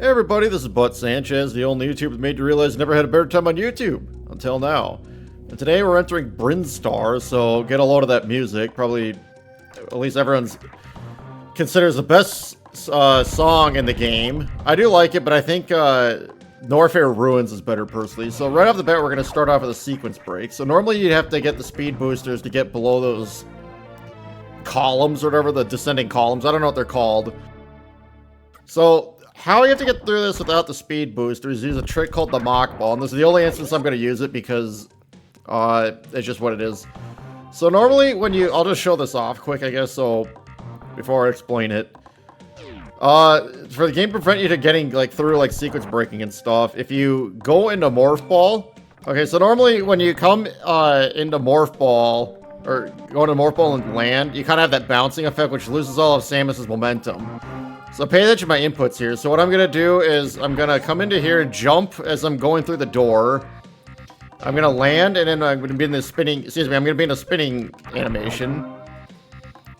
Hey everybody, this is Butt Sanchez, the only YouTuber that made you realize you never had a better time on YouTube, until now. And today we're entering Brinstar, so get a load of that music. Probably, at least everyone's considers the best song in the game. I do like it, but I think Norfair Ruins is better personally. So right off the bat, we're going to start off with a sequence break. So normally you'd have to get the speed boosters to get below those columns or whatever, the descending columns. I don't know what they're called. So how you have to get through this without the speed boosters, use a trick called the mock ball, and this is the only instance I'm going to use it because it's just what it is. So normally when you, I'll just show this off quick, I guess, so before I explain it. For the game to prevent you to getting like through like sequence breaking and stuff, if you go into morph ball, okay, so normally when you come into morph ball, or go into morph ball and land, you kind of have that bouncing effect which loses all of Samus's momentum. So pay attention to my inputs here. So what I'm going to do is I'm going to come into here and jump as I'm going through the door. I'm going to land and then I'm going to be in the spinning, excuse me, I'm going to be in a spinning animation.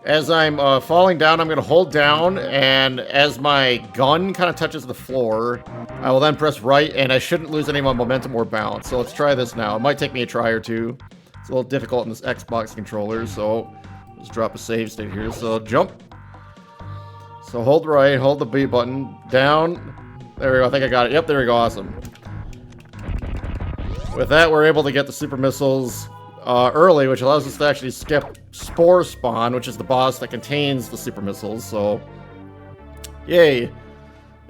As I'm falling down, I'm going to hold down, and as my gun kind of touches the floor, I will then press right, and I shouldn't lose any of my momentum or bounce. So let's try this now. It might take me a try or two. It's a little difficult in this Xbox controller, so let's drop a save state here. So jump. So hold right, hold the B button, down. There we go, I think I got it. Yep, there we go, awesome. With that, we're able to get the super missiles early, which allows us to actually skip Spore Spawn, which is the boss that contains the super missiles, so yay.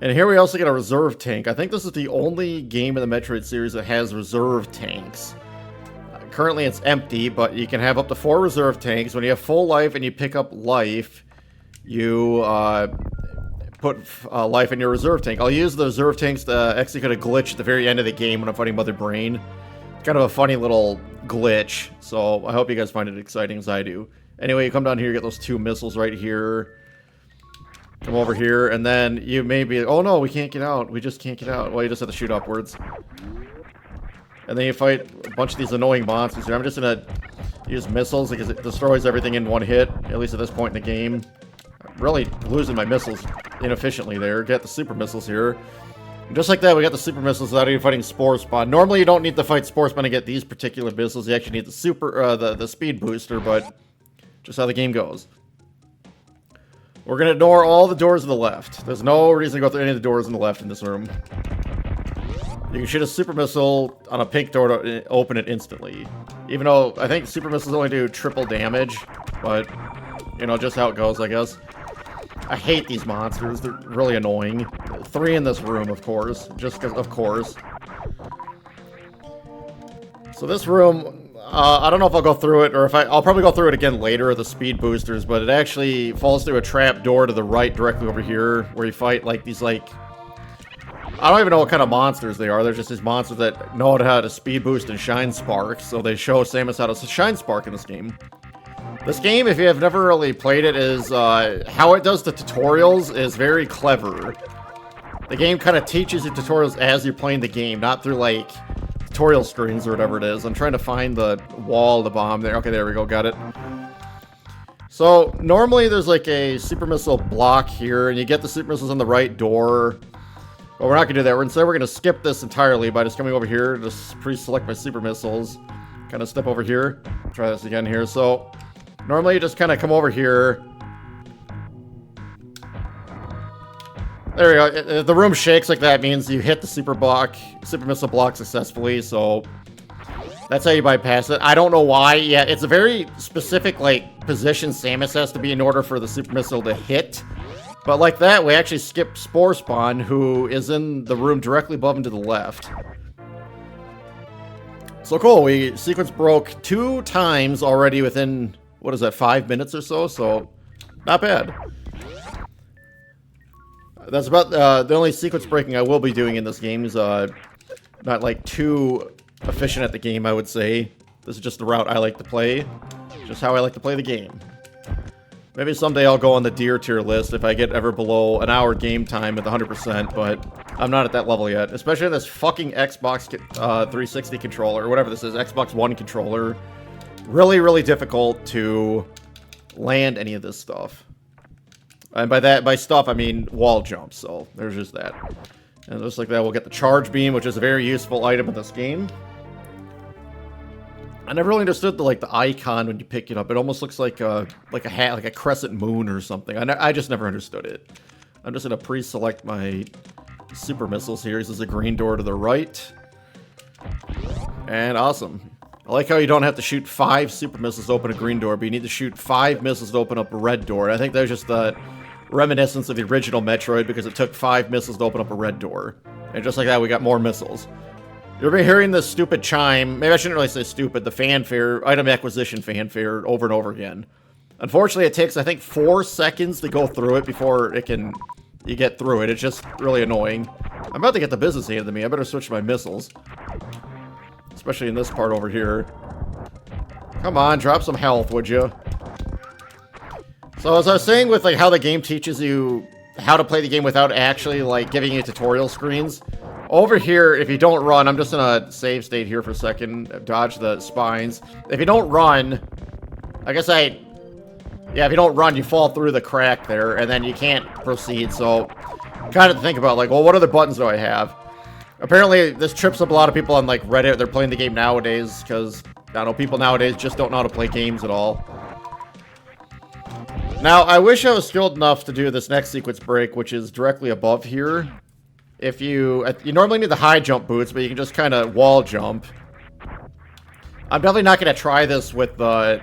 And here we also get a reserve tank. I think this is the only game in the Metroid series that has reserve tanks. Currently it's empty, but you can have up to 4 reserve tanks. When you have full life and you pick up life, you put life in your reserve tank. I'll use the reserve tanks to execute a glitch at the very end of the game when I'm fighting Mother Brain. It's kind of a funny little glitch, so I hope you guys find it exciting as I do. Anyway, you come down here, you get those 2 missiles right here. Come over here, and then you may be... Oh no, we can't get out. We just can't get out. Well, you just have to shoot upwards. And then you fight a bunch of these annoying monsters here. I'm just going to use missiles because it destroys everything in one hit, at least at this point in the game. I'm really losing my missiles inefficiently there. Get the super missiles here. And just like that, we got the super missiles without even fighting Spore Spawn. Normally, you don't need to fight Spore Spawn to get these particular missiles. You actually need the super, the speed booster, but just how the game goes. We're going to ignore all the doors on the left. There's no reason to go through any of the doors on the left in this room. You can shoot a super missile on a pink door to open it instantly. Even though I think super missiles only do triple damage, but, you know, just how it goes, I guess. I hate these monsters. They're really annoying. 3 in this room, of course. Just because, of course. So this room, I don't know if I'll go through it, or if I'll probably go through it again later, the speed boosters, but it actually falls through a trap door to the right directly over here, where you fight, like, these, like... I don't even know what kind of monsters they are. They're just these monsters that know how to speed boost and shine spark, so they show Samus how to shine spark in this game. This game, if you have never really played it, is how it does the tutorials is very clever. The game kind of teaches you tutorials as you're playing the game, not through like tutorial screens or whatever it is. I'm trying to find the wall, the bomb there. Okay, there we go, got it. So normally there's like a super missile block here, and you get the super missiles on the right door. But we're not going to do that. Instead, we're going to skip this entirely by just coming over here, just pre-select my super missiles. Kind of step over here. Try this again here. So normally you just kind of come over here. There we go. If the room shakes like that, it means you hit the super missile block successfully. So that's how you bypass it. I don't know why. Yeah, it's a very specific like position Samus has to be in order for the super missile to hit. But like that, we actually skip Spore Spawn, who is in the room directly above and to the left. So cool, we sequence broke 2 times already within, what is that, 5 minutes or so? So, not bad. That's about the only sequence breaking I will be doing in this game is not like too efficient at the game, I would say. This is just the route I like to play. Just how I like to play the game. Maybe someday I'll go on the deer tier list if I get ever below an hour game time with 100%, but I'm not at that level yet. Especially on this fucking Xbox 360 controller, or whatever this is, Xbox One controller. Really, really difficult to land any of this stuff. And by stuff, I mean wall jumps, so there's just that. And just like that, we'll get the charge beam, which is a very useful item in this game. I never really understood the icon when you pick it up. It almost looks like a hat, like a crescent moon or something. I just never understood it. I'm just gonna pre-select my super missiles here. This is a green door to the right. And awesome. I like how you don't have to shoot 5 super missiles to open a green door, but you need to shoot 5 missiles to open up a red door. And I think that was just a reminiscence of the original Metroid because it took 5 missiles to open up a red door. And just like that, we got more missiles. You'll be hearing this stupid chime. Maybe I shouldn't really say stupid. The fanfare, item acquisition fanfare, over and over again. Unfortunately, it takes, I think, 4 seconds to go through it before you get through it. It's just really annoying. I'm about to get the business handed to me. I better switch my missiles. Especially in this part over here. Come on, drop some health, would you? So as I was saying with how the game teaches you how to play the game without actually giving you tutorial screens. Over here, if you don't run, I'm just gonna save state here for a second, dodge the spines. If you don't run, yeah, if you don't run, you fall through the crack there, and then you can't proceed, so kind of think about, well, what other buttons do I have? Apparently, this trips up a lot of people on, Reddit. They're playing the game nowadays, because, I don't know, people nowadays just don't know how to play games at all. Now, I wish I was skilled enough to do this next sequence break, which is directly above here. If you normally need the high jump boots, but you can just kind of wall jump. I'm definitely not going to try this with the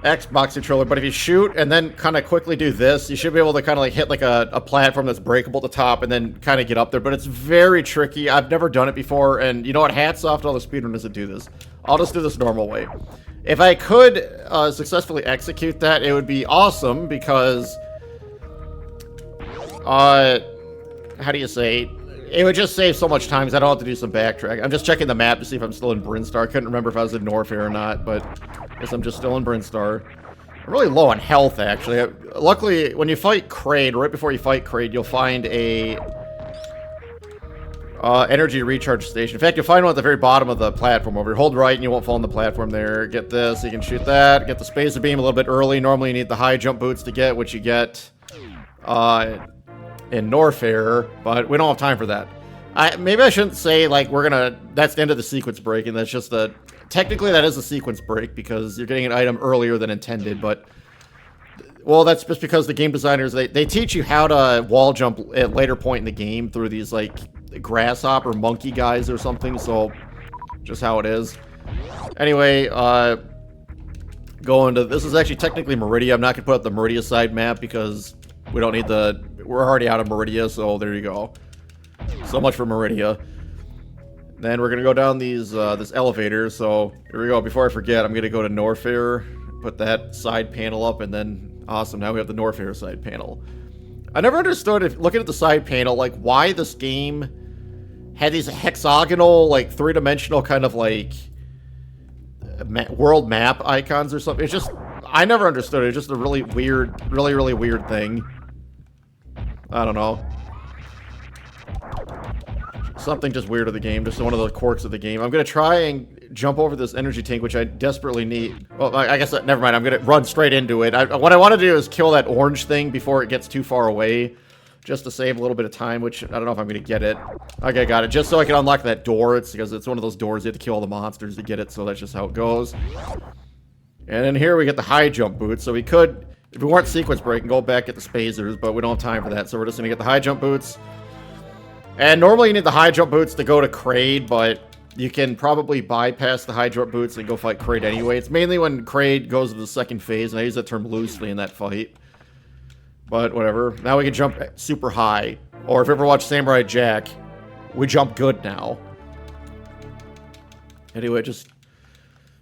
Xbox controller, but if you shoot and then kind of quickly do this, you should be able to kind of hit a platform that's breakable at the top and then kind of get up there, but it's very tricky. I've never done it before, and you know what? Hats off to all the speedrunners that do this. I'll just do this normal way. If I could successfully execute that, it would be awesome because how do you say? It would just save so much time because I don't have to do some backtrack. I'm just checking the map to see if I'm still in Brinstar. I couldn't remember if I was in Norfair or not, but I guess I'm just still in Brinstar. I'm really low on health, actually. Luckily, when you fight Kraid, right before you fight Kraid, you'll find a energy recharge station. In fact, you'll find one at the very bottom of the platform over here. Hold right and you won't fall on the platform there. Get this, you can shoot that. Get the spacer beam a little bit early. Normally you need the high jump boots to get, which you get in Norfair, but we don't have time for that. Maybe I shouldn't say, that's the end of the sequence break, and that's just technically that is a sequence break, because you're getting an item earlier than intended, but, well, that's just because the game designers, they teach you how to wall jump at a later point in the game through these, grasshopper monkey guys or something, so, just how it is. Anyway, going to, this is actually technically Meridia. I'm not going to put up the Meridia side map, because we don't need we're already out of Meridia, so there you go. So much for Meridia. Then we're gonna go down these this elevator, so here we go. Before I forget, I'm gonna go to Norfair, put that side panel up, and then awesome, now we have the Norfair side panel. I never understood, if looking at the side panel, why this game had these hexagonal, three-dimensional kind of world map icons or something. It's just, I never understood it. It's just a really weird, really weird thing. I don't know. Something just weird of the game, just one of the quirks of the game. I'm gonna try and jump over this energy tank, which I desperately need. Well, I guess, never mind, I'm gonna run straight into it. What I want to do is kill that orange thing before it gets too far away, just to save a little bit of time, which I don't know if I'm gonna get it. Okay, got it. Just so I can unlock that door. It's because it's one of those doors you have to kill all the monsters to get it, so that's just how it goes. And then here we get the high jump boots, so we could, if we weren't sequence break, and go back at the spacers, but we don't have time for that, so we're just gonna get the high jump boots. And normally you need the high jump boots to go to Kraid, but you can probably bypass the high jump boots and go fight Kraid anyway. It's mainly when Kraid goes to the second phase, and I use that term loosely in that fight. But whatever. Now we can jump super high. Or if you ever watched Samurai Jack, we jump good now. Anyway, just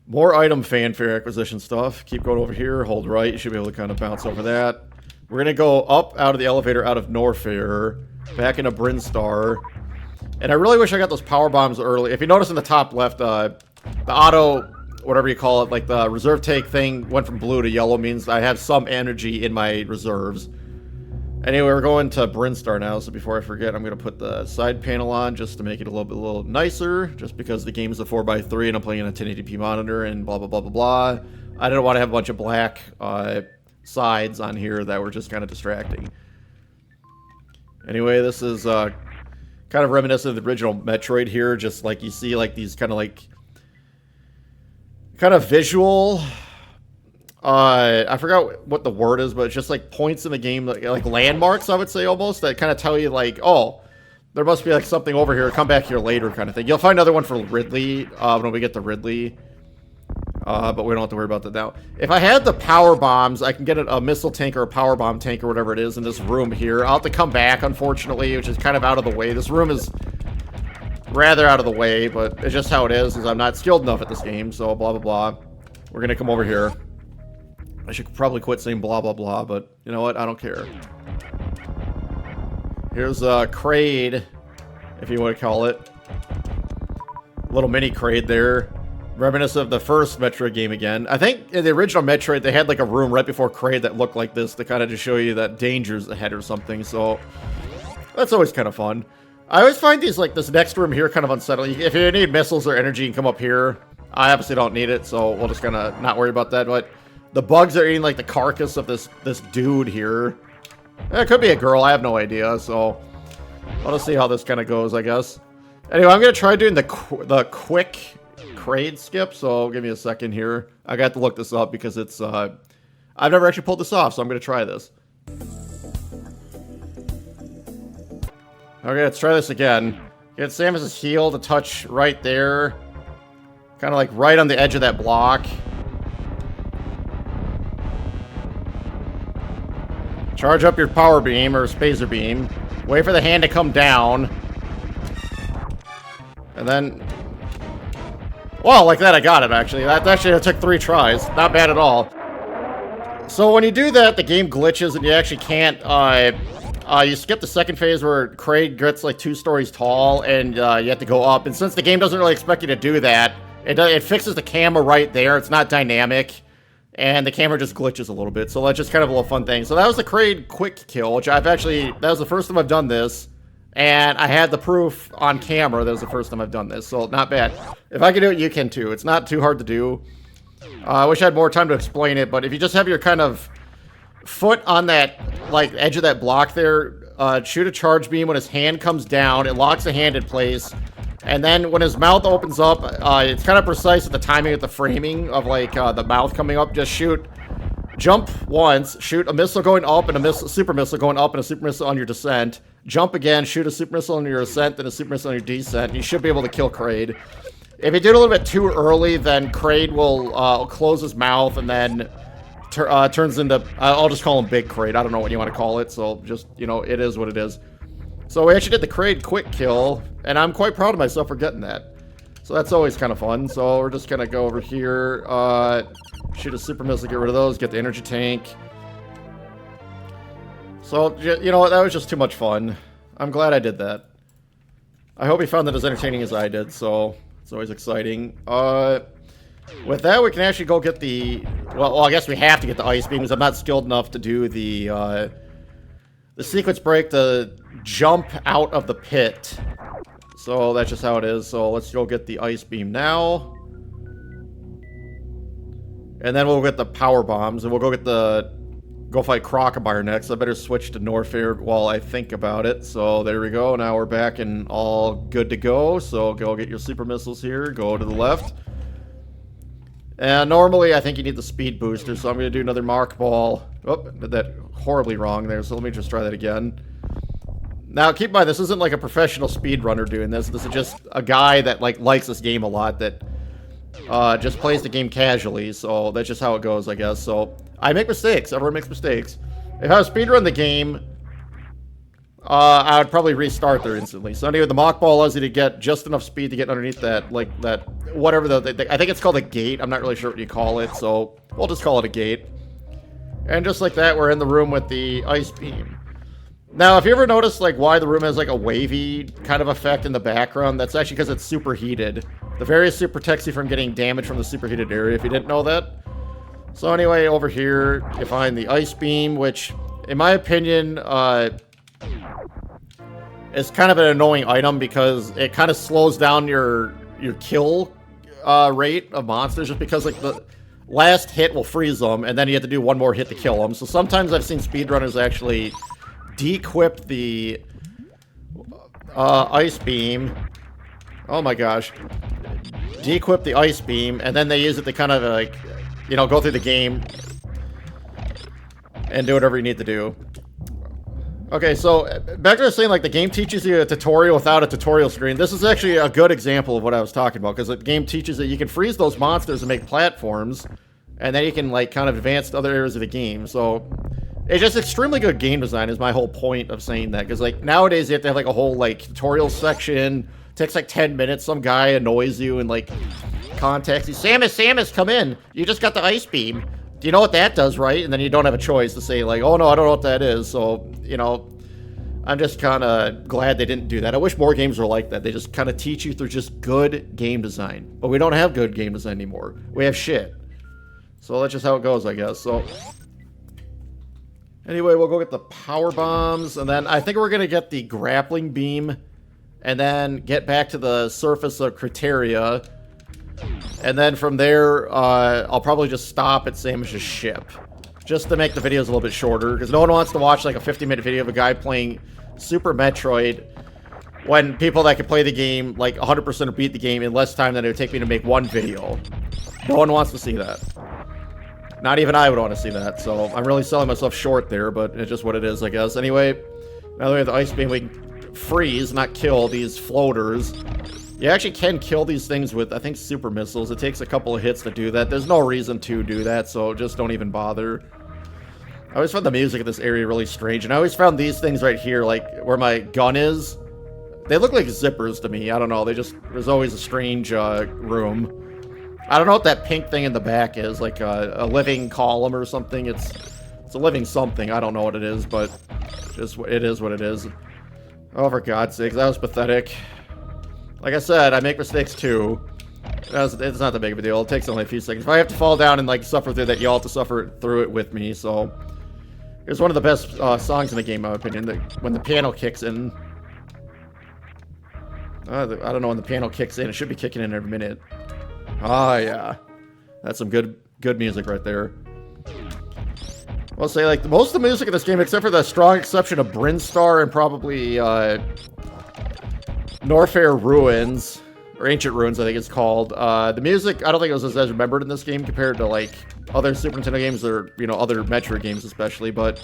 more item fanfare acquisition stuff. Keep going over here, hold right, you should be able to kind of bounce over that. We're gonna go up out of the elevator out of Norfair, back into Brinstar. And I really wish I got those power bombs early. If you notice in the top left, the auto, whatever you call it, the reserve take thing went from blue to yellow, means I have some energy in my reserves. Anyway, we're going to Brinstar now, so before I forget, I'm going to put the side panel on just to make it a little nicer, just because the game is a 4x3 and I'm playing on a 1080p monitor and blah, blah, blah, blah, blah. I didn't want to have a bunch of black sides on here that were just kind of distracting. Anyway, this is kind of reminiscent of the original Metroid here. Just like you see like these kind of visual... I forgot what the word is, but it's just like points in the game, like landmarks, I would say almost, that kind of tell you like, oh, there must be like something over here, come back here later kind of thing. You'll find another one for Ridley when we get to Ridley, but we don't have to worry about that now. If I had the power bombs, I can get a missile tank or a power bomb tank or whatever it is in this room here. I'll have to come back, unfortunately, which is kind of out of the way. This room is rather out of the way, but it's just how it is I'm not skilled enough at this game, so blah, blah, blah. We're going to come over here. I should probably quit saying blah, blah, blah, but you know what? I don't care. Here's Kraid, if you want to call it. Little mini Kraid there. Reminiscent of the first Metroid game again. I think in the original Metroid, they had like a room right before Kraid that looked like this to kind of just show you that danger's ahead or something, so that's always kind of fun. I always find these, like, this next room here kind of unsettling. If you need missiles or energy, you can come up here. I obviously don't need it, so we'll just kind of not worry about that, but the bugs are eating, like, the carcass of this dude here. It could be a girl, I have no idea, so I'll just see how this kind of goes, I guess. Anyway, I'm going to try doing the quick Kraid skip, so give me a second here. I got to look this up because it's, I've never actually pulled this off, so I'm going to try this. Okay, let's try this again. Get Samus's heel to touch right there. Kind of like right on the edge of that block. Charge up your power beam or spacer beam. Wait for the hand to come down. And then... well, like that I got it, actually. That took 3 tries. Not bad at all. So when you do that, the game glitches and you actually can't... you skip the second phase where Kraid gets like 2 stories tall and you have to go up. And since the game doesn't really expect you to do that, it fixes the camera right there. It's not dynamic. And the camera just glitches a little bit. So that's just kind of a little fun thing. So that was the Kraid quick kill, which that was the first time I've done this. And I had the proof on camera that was the first time I've done this. So not bad. If I can do it, you can too. It's not too hard to do. I wish I had more time to explain it. But if you just have your kind of foot on that like edge of that block there, shoot a charge beam. When his hand comes down, it locks the hand in place. And then when his mouth opens up, it's kind of precise at the timing of the framing of like the mouth coming up. Just jump once, shoot a missile going up and a super missile going up and a super missile on your descent. Jump again, shoot a super missile on your ascent and a super missile on your descent. You should be able to kill Kraid. If you do it a little bit too early, then Kraid will close his mouth and then turns into, I'll just call him Big Kraid. I don't know what you want to call it, so just, you know, it is what it is. So we actually did the Kraid quick kill, and I'm quite proud of myself for getting that. So that's always kind of fun. So we're just going to go over here, shoot a super missile, get rid of those, get the energy tank. So, you know what, that was just too much fun. I'm glad I did that. I hope you found that as entertaining as I did, so it's always exciting. With that, we can actually go get the... well, I guess we have to get the ice beam, because I'm not skilled enough to do the sequence break to jump out of the pit. So that's just how it is. So let's go get the ice beam now. And then we'll get the power bombs, and we'll go fight Crocobire next. I better switch to Norfair while I think about it. So there we go. Now we're back and all good to go. So go get your super missiles here. Go to the left. And normally I think you need the speed booster, so I'm going to do another Mark Ball. Oh, did that horribly wrong there, so let me just try that again. Now, keep in mind, this isn't like a professional speedrunner doing this. This is just a guy that likes this game a lot, that just plays the game casually, so that's just how it goes, I guess. So, I make mistakes. Everyone makes mistakes. If I was speedrun the game, I would probably restart there instantly. So anyway, the Mach Ball allows you to get just enough speed to get underneath that, whatever I think it's called a gate. I'm not really sure what you call it, so we'll just call it a gate. And just like that, we're in the room with the ice beam. Now, if you ever notice, like, why the room has, like, a wavy kind of effect in the background, that's actually because it's superheated. The various suit protects you from getting damage from the superheated area, if you didn't know that. So anyway, over here, you find the ice beam, which, in my opinion, is kind of an annoying item because it kind of slows down your kill rate of monsters, just because, like, last hit will freeze them, and then you have to do one more hit to kill them. So sometimes I've seen speedrunners actually de-equip the ice beam. Oh my gosh. De-equip the ice beam, and then they use it to kind of like, you know, go through the game and do whatever you need to do. Okay, so back to saying, like, the game teaches you a tutorial without a tutorial screen. This is actually a good example of what I was talking about, because the game teaches that you can freeze those monsters and make platforms, and then you can, like, kind of advance to other areas of the game. So it's just extremely good game design is my whole point of saying that, because, like, nowadays you have to have, like, a whole, like, tutorial section. It takes, like, 10 minutes. Some guy annoys you and, like, contacts you. Samus, come in. You just got the ice beam. Do you know what that does, right? And then you don't have a choice to say, like, oh, no, I don't know what that is. So, you know, I'm just kind of glad they didn't do that. I wish more games were like that. They just kind of teach you through just good game design. But we don't have good game design anymore. We have shit. So that's just how it goes, I guess. So anyway, we'll go get the power bombs. And then I think we're going to get the grappling beam. And then get back to the surface of Criteria. And then from there, I'll probably just stop at Samus's ship. Just to make the videos a little bit shorter. Because no one wants to watch like a 50-minute video of a guy playing Super Metroid when people that can play the game like 100% or beat the game in less time than it would take me to make one video. No one wants to see that. Not even I would want to see that. So I'm really selling myself short there, but it's just what it is, I guess. Anyway, now that we have the ice beam, we can freeze, not kill these floaters. You actually can kill these things with, I think, super missiles. It takes a couple of hits to do that. There's no reason to do that, so just don't even bother. I always found the music in this area really strange, and I always found these things right here, like where my gun is. They look like zippers to me. I don't know. There's always a strange room. I don't know what that pink thing in the back is, like a living column or something. It's a living something. I don't know what it is, but it is what it is. Oh, for God's sakes, that was pathetic. Like I said, I make mistakes too. It's not that big of a deal. It takes only a few seconds. If I have to fall down and like suffer through that, you all have to suffer through it with me. So it's one of the best songs in the game, in my opinion. When the piano kicks in. I don't know when the piano kicks in. It should be kicking in every minute. Ah, yeah. That's some good music right there. I'll say, like, most of the music in this game, except for the strong exception of Brinstar and probably Norfair Ruins, or Ancient Ruins, I think it's called. The music, I don't think it was as remembered in this game compared to, like, other Super Nintendo games or, you know, other Metroid games especially, but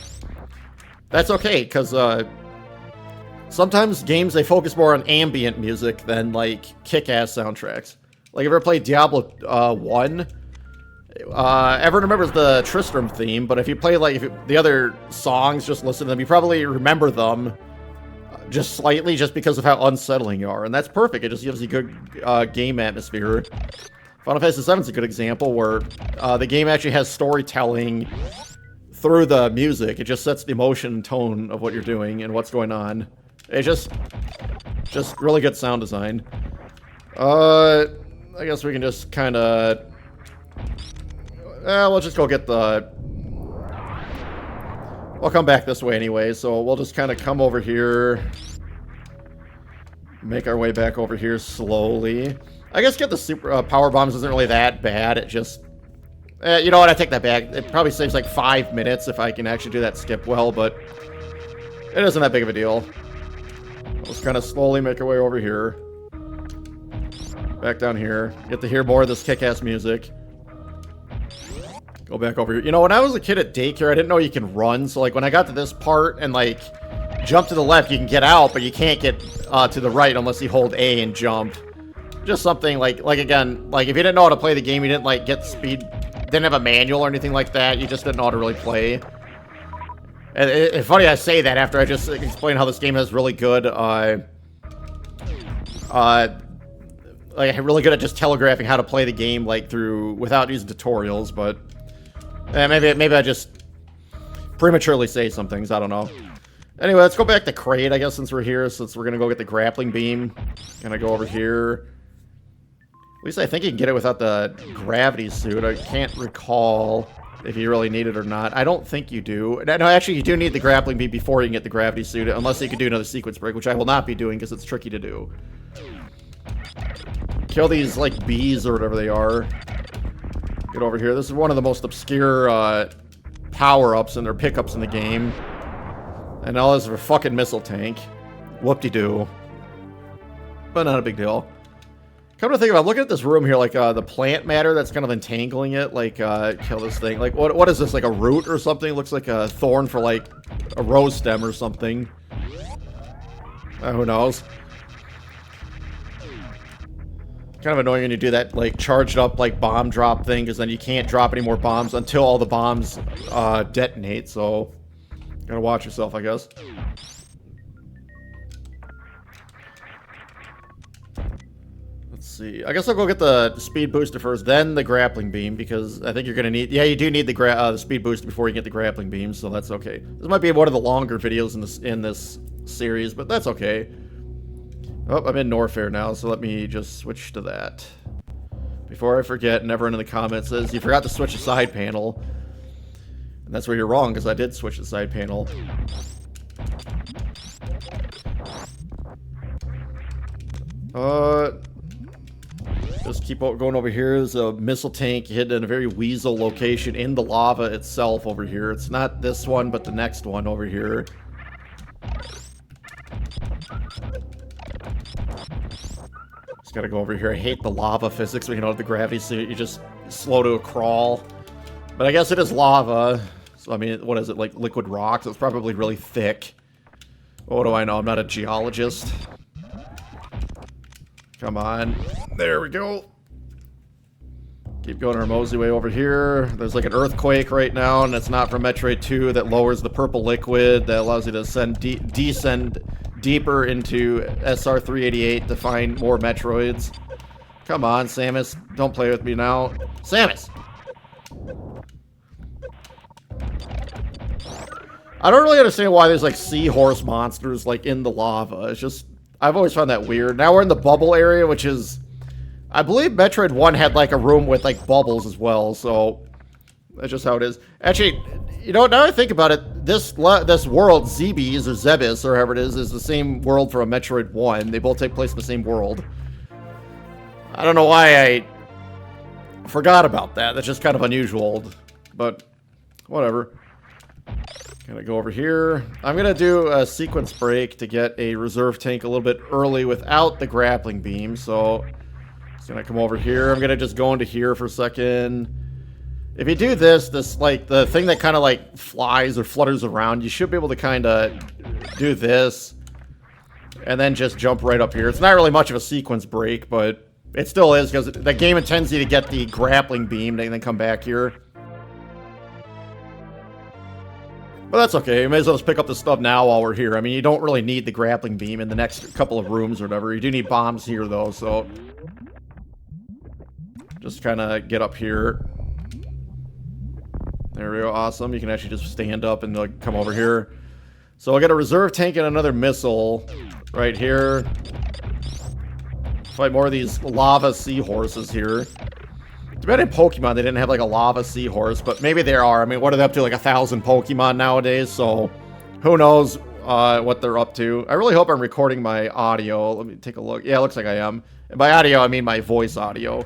that's okay, because sometimes games, they focus more on ambient music than, like, kick-ass soundtracks. Like, if you ever played Diablo 1, everyone remembers the Tristram theme, but if you play, like, the other songs, just listen to them, you probably remember them just slightly, just because of how unsettling you are, and that's perfect. It just gives you good game atmosphere. Final Fantasy VII is a good example where the game actually has storytelling through the music. It just sets the emotion and tone of what you're doing and what's going on. It's just really good sound design. I guess we can just kind of... we'll just go get the... We'll come back this way anyway, so we'll just kind of come over here. Make our way back over here slowly. I guess get the super power bombs isn't really that bad. It just... you know what, I take that back. It probably saves like 5 minutes if I can actually do that skip well, but... It isn't that big of a deal. We'll just kind of slowly make our way over here. Back down here. Get to hear more of this kick-ass music. Go back over here. You know, when I was a kid at daycare, I didn't know you can run. So, like, when I got to this part and, like, jump to the left, you can get out, but you can't get to the right unless you hold A and jump. Just something, like again, like, if you didn't know how to play the game, you didn't, like, get speed, didn't have a manual or anything like that, you just didn't know how to really play. And it's funny I say that after I just explained how this game has really good, like, really good at just telegraphing how to play the game, like, without using tutorials, but maybe I just prematurely say some things, I don't know. Anyway, let's go back to Kraid, I guess, since we're here, since we're gonna go get the grappling beam. Gonna go over here. At least I think you can get it without the gravity suit. I can't recall if you really need it or not. I don't think you do. No, actually, you do need the grappling beam before you can get the gravity suit, unless you can do another sequence break, which I will not be doing because it's tricky to do. Kill these, like, bees or whatever they are. Get over here. This is one of the most obscure power-ups and their pickups in the game. And all this is a fucking missile tank. Whoop-de-doo. But not a big deal. Come to think about it, looking at this room here, like the plant matter that's kind of entangling it, like kill this thing. Like what is this, like a root or something? It looks like a thorn for like a rose stem or something. Who knows? Kind of annoying when you do that, like charged up like bomb drop thing, because then you can't drop any more bombs until all the bombs detonate. So gotta watch yourself, I guess. Let's see. I guess I'll go get the speed booster first, then the grappling beam, because I think you're gonna need. Yeah, you do need the speed booster before you get the grappling beam, so that's okay. This might be one of the longer videos in this series, but that's okay. Oh, I'm in Norfair now, so let me just switch to that. Before I forget, and everyone in the comments says, you forgot to switch the side panel. And that's where you're wrong, because I did switch the side panel. Just keep going over here. There's a missile tank hidden in a very weasel location in the lava itself over here. It's not this one, but the next one over here. Just gotta go over here. I hate the lava physics, you know, the gravity suit. You just slow to a crawl. But I guess it is lava. So, I mean, what is it, like liquid rock? So it's probably really thick. What do I know? I'm not a geologist. Come on. There we go. Keep going our mosey way over here. There's like an earthquake right now, and it's not from Metroid 2 that lowers the purple liquid that allows you to descend deeper into SR388 to find more Metroids. Come on, Samus. Don't play with me now. Samus! I don't really understand why there's like seahorse monsters like in the lava. It's just, I've always found that weird. Now we're in the bubble area, which is, I believe Metroid 1 had like a room with like bubbles as well, so that's just how it is. Actually, you know, now I think about it, this world, Zebes or Zebes or however it is the same world from Metroid 1. They both take place in the same world. I don't know why I forgot about that. That's just kind of unusual, but whatever. Gonna go over here. I'm gonna do a sequence break to get a reserve tank a little bit early without the grappling beam, so it's gonna come over here. I'm gonna just go into here for a second. If you do this like the thing that kind of like flies or flutters around, you should be able to kind of do this and then just jump right up here. It's not really much of a sequence break, but it still is, because the game intends you to get the grappling beam and then come back here. But that's okay. You may as well just pick up the stuff now while we're here. I mean, you don't really need the grappling beam in the next couple of rooms or whatever. You do need bombs here, though, so just kind of get up here. There we go. Awesome. You can actually just stand up and like, come over here. So I'll get a reserve tank and another missile right here. Fight more of these lava seahorses here. Too bad in Pokemon they didn't have like a lava seahorse, but maybe there are. I mean, what are they up to? Like 1,000 Pokemon nowadays, so who knows what they're up to. I really hope I'm recording my audio. Let me take a look. Yeah, it looks like I am. And by audio, I mean my voice audio.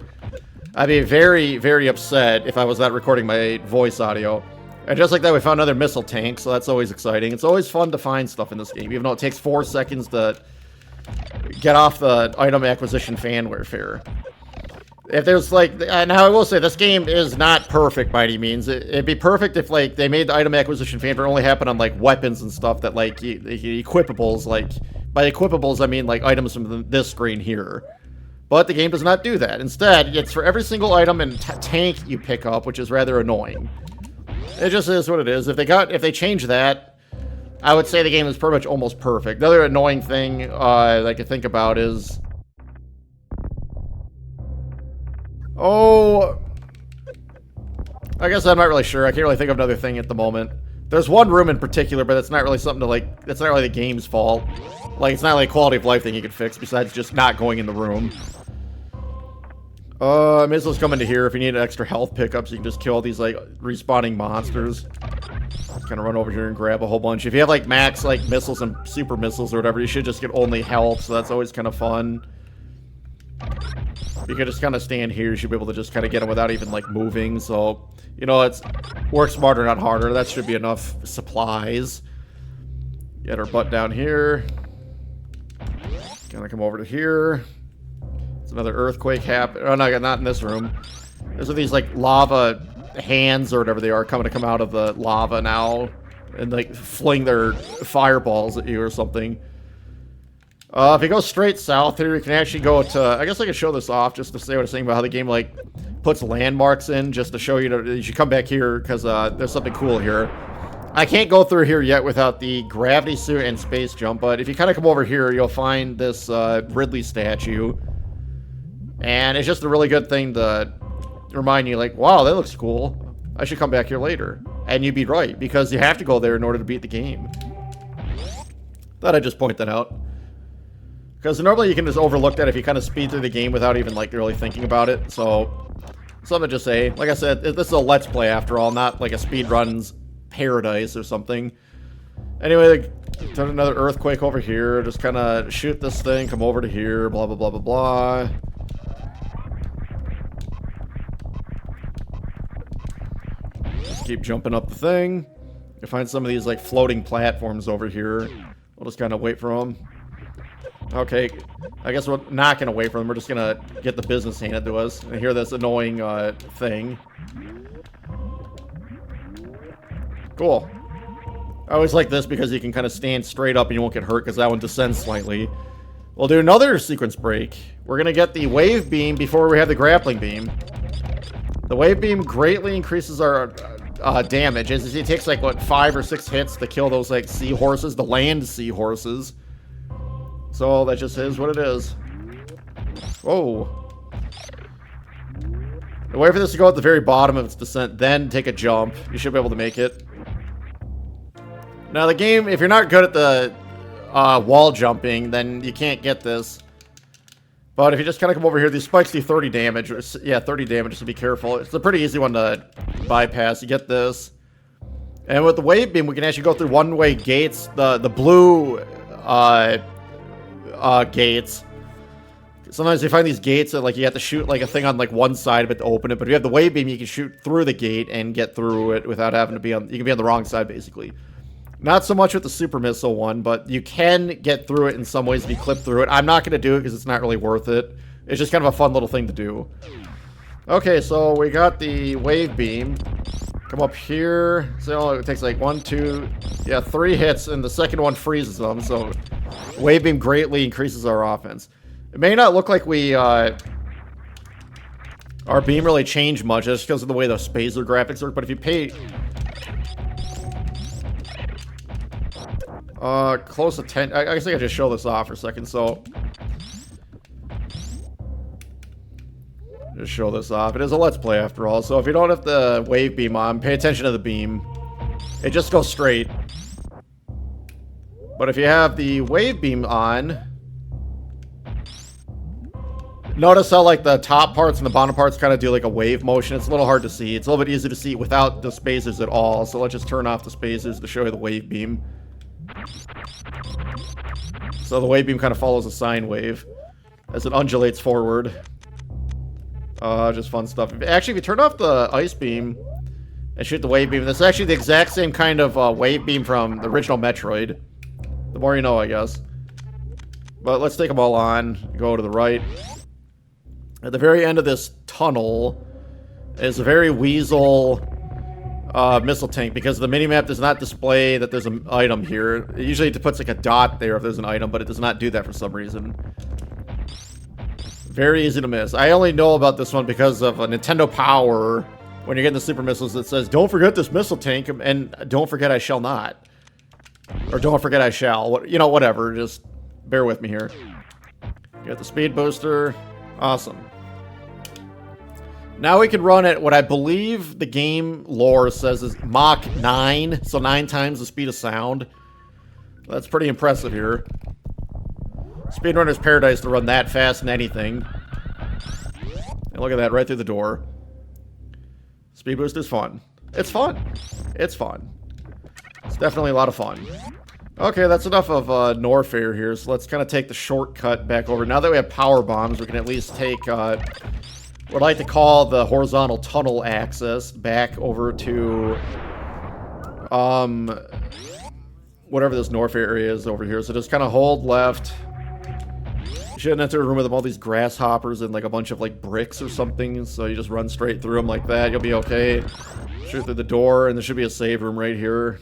I'd be very, very upset if I was not recording my voice audio. And just like that, we found another missile tank, so that's always exciting. It's always fun to find stuff in this game, even though it takes 4 seconds to get off the item acquisition fanfare. If there's like, now I will say, this game is not perfect by any means. It'd be perfect if like they made the item acquisition fanfare only happen on like weapons and stuff that like equipables. Like by equipables, I mean like items from this screen here. But the game does not do that. Instead, it's for every single item and tank you pick up, which is rather annoying. It just is what it is. If they change that, I would say the game is pretty much almost perfect. The other annoying thing I could think about is, oh, I guess I'm not really sure. I can't really think of another thing at the moment. There's one room in particular, but it's not really something to like, it's not really the game's fault. Like, it's not like a quality of life thing you could fix besides just not going in the room. I may as well just come into here. If you need extra health pickups, you can just kill these like respawning monsters. Just kind of run over here and grab a whole bunch. If you have like max like missiles and super missiles or whatever, you should just get only health, so that's always kind of fun. You can just kind of stand here. You should be able to just kind of get them without even, like, moving. So, you know, it's work smarter, not harder. That should be enough supplies. Get our butt down here. Gonna come over to here. It's another earthquake happen. Oh, no, not in this room. There's these, like, lava hands or whatever they are coming to come out of the lava now. And, like, fling their fireballs at you or something. If you go straight south here, you can actually go to... I guess I can show this off just to say what I was saying about how the game, like, puts landmarks in just to show you you should come back here because there's something cool here. I can't go through here yet without the gravity suit and space jump, but if you kind of come over here, you'll find this Ridley statue. And it's just a really good thing to remind you, like, wow, that looks cool. I should come back here later. And you'd be right, because you have to go there in order to beat the game. Thought I'd just point that out. Because normally you can just overlook that if you kind of speed through the game without even, like, really thinking about it. So, something to just say. Like I said, this is a Let's Play after all, not like a speedrun's paradise or something. Anyway, turn another earthquake over here. Just kind of shoot this thing, come over to here, blah, blah, blah, blah, blah. Just keep jumping up the thing. You find some of these, like, floating platforms over here. We'll just kind of wait for them. Okay, I guess we're not going to wait for them. We're just going to get the business handed to us. And hear this annoying thing. Cool. I always like this because you can kind of stand straight up and you won't get hurt because that one descends slightly. We'll do another sequence break. We're going to get the wave beam before we have the grappling beam. The wave beam greatly increases our damage. As you see, it takes like, what, 5 or 6 hits to kill those, like, seahorses, the land seahorses. So that just is what it is. Whoa. Wait for this to go at the very bottom of its descent, then take a jump. You should be able to make it. Now the game, if you're not good at the wall jumping, then you can't get this. But if you just kind of come over here, these spikes do 30 damage. Yeah, 30 damage, so be careful. It's a pretty easy one to bypass. You get this. And with the wave beam, we can actually go through one-way gates. The blue gates. Sometimes you find these gates that, like, you have to shoot, like, a thing on, like, one side of it to open it. But if you have the wave beam, you can shoot through the gate and get through it without having to be on... You can be on the wrong side, basically. Not so much with the super missile one, but you can get through it in some ways if you clip through it. I'm not going to do it because it's not really worth it. It's just kind of a fun little thing to do. Okay, so we got the wave beam. Come up here. So it takes like 1, 2, yeah, 3 hits, and the second one freezes them. So wave beam greatly increases our offense. It may not look like we, our beam really changed much just because of the way the spacer graphics work, but if you pay... close attention. I guess I could just show this off for a second, so... Just show this off. It is a Let's Play after all, so if you don't have the wave beam on, pay attention to the beam. It just goes straight. But if you have the wave beam on... Notice how, like, the top parts and the bottom parts kind of do, like, a wave motion. It's a little hard to see. It's a little bit easy to see without the spacers at all, so let's just turn off the spacers to show you the wave beam. So the wave beam kind of follows a sine wave as it undulates forward. Just fun stuff. Actually, if you turn off the ice beam and shoot the wave beam, that's actually the exact same kind of wave beam from the original Metroid. The more you know, I guess. But let's take them all on. Go to the right. At the very end of this tunnel is a very weasel missile tank, because the minimap does not display that there's an item here. Usually it puts like a dot there if there's an item, but it does not do that for some reason. Very easy to miss. I only know about this one because of a Nintendo Power. When you're getting the super missiles, it says, don't forget this missile tank, and don't forget I shall not. Or don't forget I shall. You know, whatever. Just bear with me here. Get the speed booster. Awesome. Now we can run at what I believe the game lore says is Mach 9. So 9 times the speed of sound. That's pretty impressive here. Speedrunner's paradise to run that fast in anything. And look at that, right through the door. Speed boost is fun. It's fun. It's fun. It's definitely a lot of fun. Okay, that's enough of Norfair here, so let's kind of take the shortcut back over. Now that we have power bombs, we can at least take what I like to call the horizontal tunnel access back over to whatever this Norfair area is over here. So just kind of hold left. You shouldn't enter a room with all these grasshoppers and like a bunch of like bricks or something, so you just run straight through them like that. You'll be okay. Shoot through the door, and there should be a save room right here.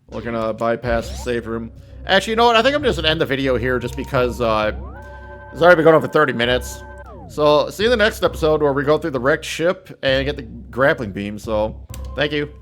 We're gonna bypass the save room. Actually, you know what? I think I'm just gonna end the video here just because it's already been going on for 30 minutes. So, see you in the next episode where we go through the wrecked ship and get the grappling beam. So, thank you.